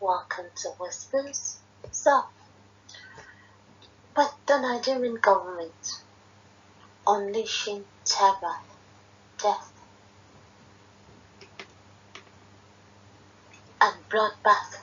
Welcome to Whispers. But the Nigerian government unleashing terror, death, and bloodbath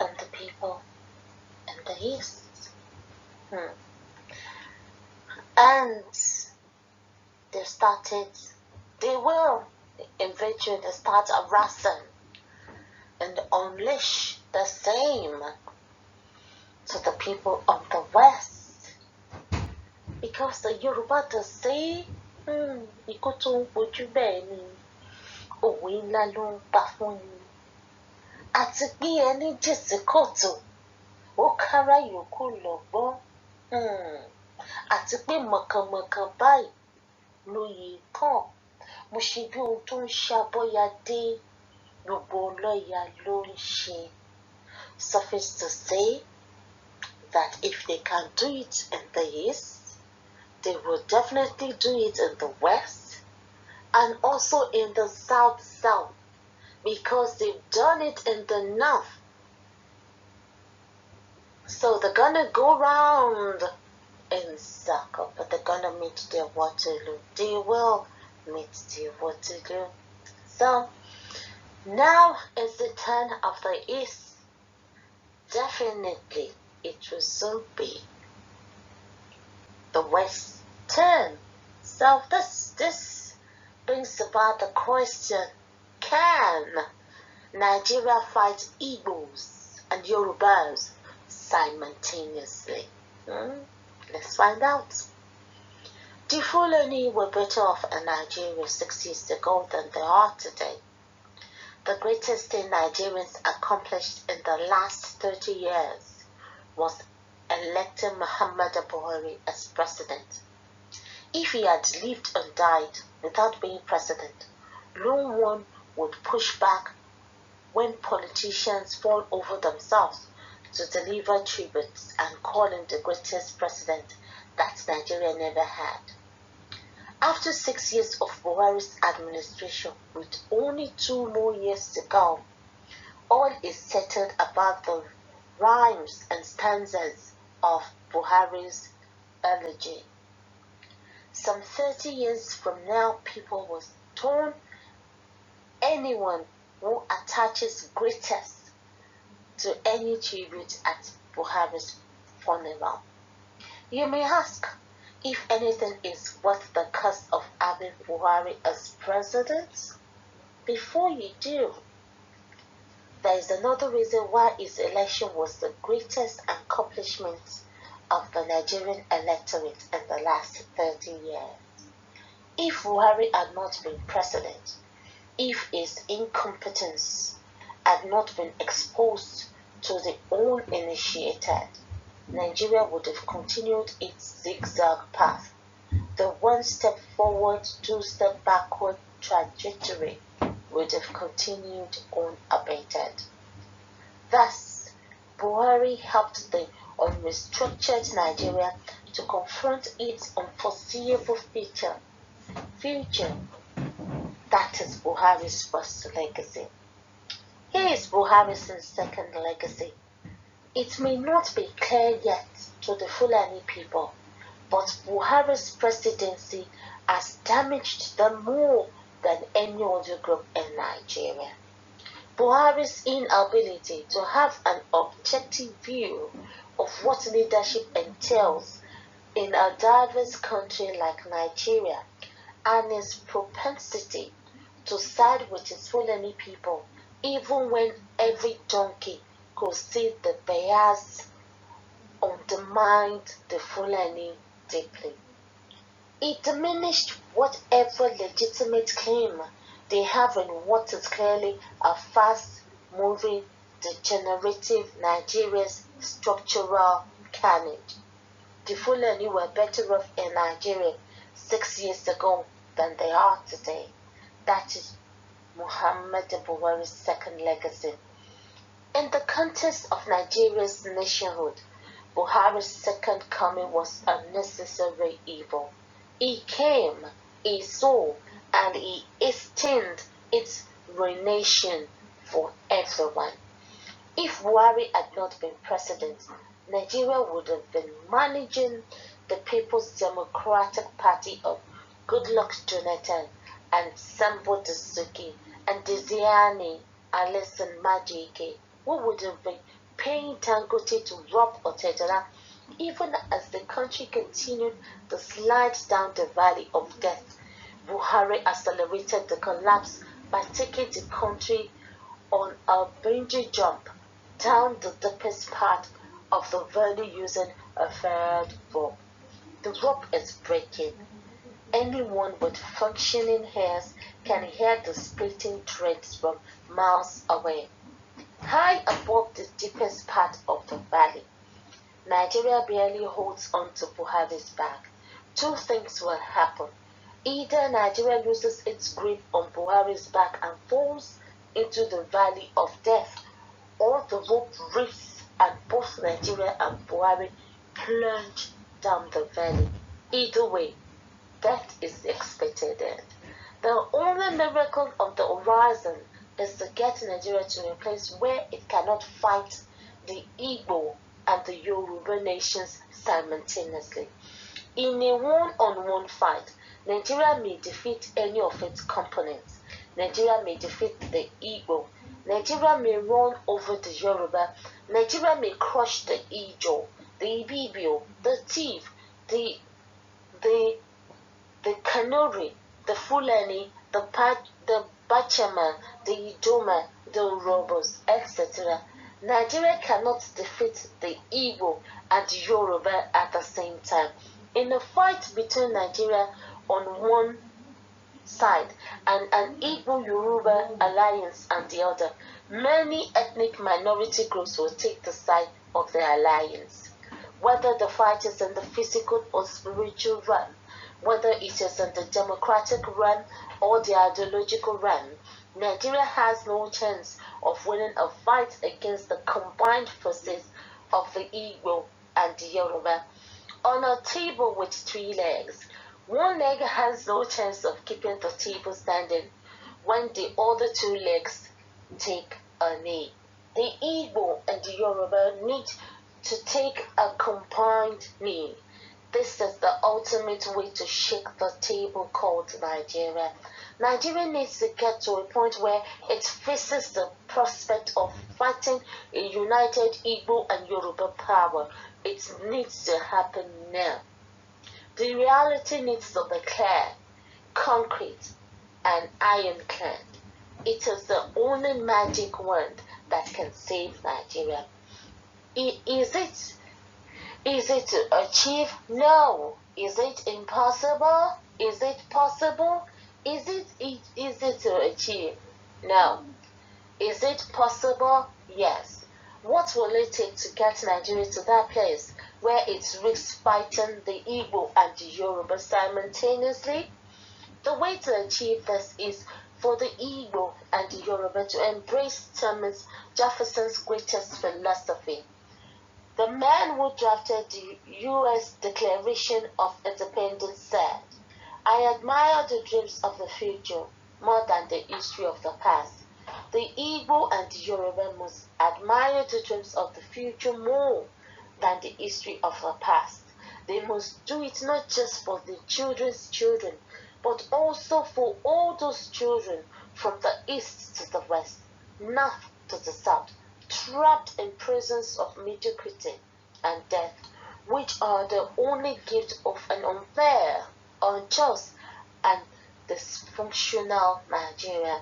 on the people in the East. And they will eventually start harassing and unleash the same to the people of the West. Because the Yoruba does say, ikú tó ń pojú bẹ́ẹ̀ ni òwe ńlá ló ń pa fún ni. Àti pé ẹni jèsì kòtò ó kára yòókù lọ́gbọ́n. Àti pé mọ̀kànmọ̀kàn báyìí lóye kàn. Mo ṣe bí ohun tó ń ṣàbọ̀yadé gbogbo ọlọ́ya ló ń ṣe. Suffice to say that if they can do it in the East, they will definitely do it in the West and also in the South, because they've done it in the North. So they're gonna go round in circle, but they're gonna meet their Waterloo. They will meet their Waterloo. So now is the turn of the East. Definitely it will soon be the West turn. So this brings about the question, can Nigeria fight Igbos and Yorubas simultaneously? Let's find out. The Fulani were better off in Nigeria 6 years ago than they are today. The greatest thing Nigerians accomplished in the last 30 years was electing Muhammadu Buhari as president. If he had lived and died without being president, no one would push back when politicians fall over themselves to deliver tributes and call him the greatest president that Nigeria never had. After 6 years of Buhari's administration, with only 2 more years to go, all is settled about the rhymes and stanzas of Buhari's elegy. Some 30 years from now, people will turn anyone who attaches greatest to any tribute at Buhari's funeral. You may ask if anything is worth the cost of having Buhari as president. Before you do, there is another reason why his election was the greatest accomplishment of the Nigerian electorate in the last 30 years. If Buhari had not been president, if his incompetence had not been exposed to the uninitiated, Nigeria would have continued its zigzag path. The 1 step forward, 2 step backward trajectory would have continued unabated. Thus, Buhari helped the unrestructured Nigeria to confront its unforeseeable future. That is Buhari's first legacy. Here is Buhari's second legacy. It may not be clear yet to the Fulani people, but Buhari's presidency has damaged them more than any other group in Nigeria. Buhari's inability to have an objective view of what leadership entails in a diverse country like Nigeria, and his propensity to side with his Fulani people even when every donkey could see the bias, undermined the Fulani deeply. It diminished whatever legitimate claim they have in what is clearly a fast-moving, degenerative Nigeria's structural carnage. The Fulani were better off in Nigeria 6 years ago than they are today. That is Muhammadu Buhari's second legacy. In the context of Nigeria's nationhood, Buhari's second coming was a necessary evil. He came, he saw, and he hastened its ruination for everyone. If Buhari had not been president, Nigeria would have been managing the People's Democratic Party of Goodluck Jonathan and Sambo Dasuki and Diziani Alison Majike, who would have been paying Dangote to rob Otedola even as the country continued to slide down the valley of death. Buhari accelerated the collapse by taking the country on a bungee jump down the deepest part of the valley using a third rope. The rope is breaking. Anyone with functioning ears can hear the splitting threads from miles away. High above the deepest part of the valley, Nigeria barely holds on to Buhari's back. Two things will happen. Either Nigeria loses its grip on Buhari's back and falls into the valley of death, or the rope rips and both Nigeria and Buhari plunge down the valley. Either way, death is the expected end. The only miracle on the horizon is to get Nigeria to a place where it cannot fight the Igbo and the Yoruba nations simultaneously. In a one-on-one fight, Nigeria may defeat any of its components. Nigeria may defeat the Igbo. Nigeria may run over the Yoruba. Nigeria may crush the Ijo, the Ibibio, the thief, the Kanuri, the Fulani, the Bachama, the Idoma, the Urobos, etc. Nigeria cannot defeat the Igbo and the Yoruba at the same time. In a fight between Nigeria on one side and an Igbo-Yoruba alliance on the other, many ethnic minority groups will take the side of the alliance. Whether the fight is in the physical or spiritual realm, whether it is in the democratic realm or the ideological realm, Nigeria has no chance of winning a fight against the combined forces of the Igbo and the Yoruba. On a table with three legs, one leg has no chance of keeping the table standing when the other two legs take a knee. The Igbo and the Yoruba need to take a combined knee. This is the ultimate way to shake the table called Nigeria. Nigeria needs to get to a point where it faces the prospect of fighting a united Igbo and Yoruba power. It needs to happen now. The reality needs to be clear, concrete, and ironclad. It is the only magic wand that can save Nigeria. Is it to achieve? No. Is it impossible? Is it possible? Is it to achieve? No. Is it possible? Yes. What will it take to get Nigeria to that place where it risks fighting the Igbo and the Yoruba simultaneously? The way to achieve this is for the Igbo and the Yoruba to embrace Thomas Jefferson's greatest philosophy. The man who drafted the U.S. Declaration of Independence said, "I admire the dreams of the future more than the history of the past." The Igbo and the Yoruba must admire the dreams of the future more than the history of the past. They must do it not just for the children's children, but also for all those children from the east to the west, north to the south, trapped in prisons of mediocrity and death, which are the only gift of an unfair, unjust, and dysfunctional Nigeria.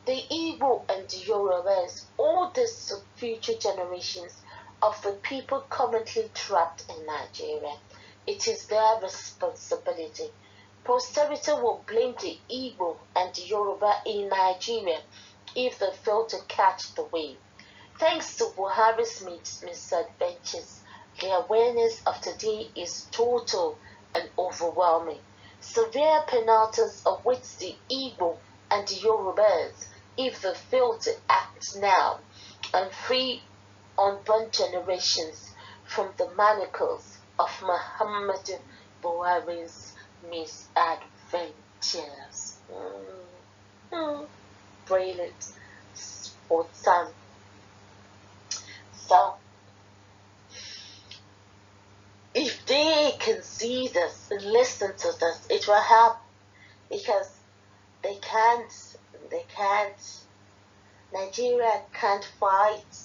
The Igbo and the Yorubas owe this to future generations of the people currently trapped in Nigeria. It is their responsibility. Posterity will blame the Igbo and the Yoruba in Nigeria if they fail to catch the wave. Thanks to Buhari's misadventures, the awareness of today is total and overwhelming. Severe penalties await the Igbo and the Yorubas if they fail to act now and free unborn generations from the manacles of Muhammad Buhari's misadventures. Brilliant. or son. So, if they can see this and listen to this, it will help, because they can't, Nigeria can't fight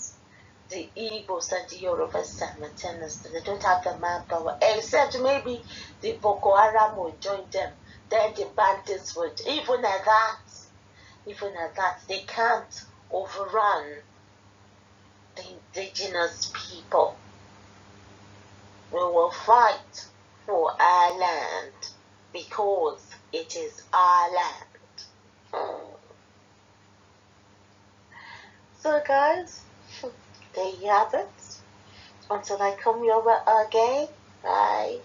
the Igbos and the Yoruba simultaneously. They don't have the manpower, except maybe the Boko Haram will join them. Then the bandits would, even at that, they can't overrun the indigenous people. We will fight for our land because it is our land. So guys, there you have it. Until I come your way again, bye.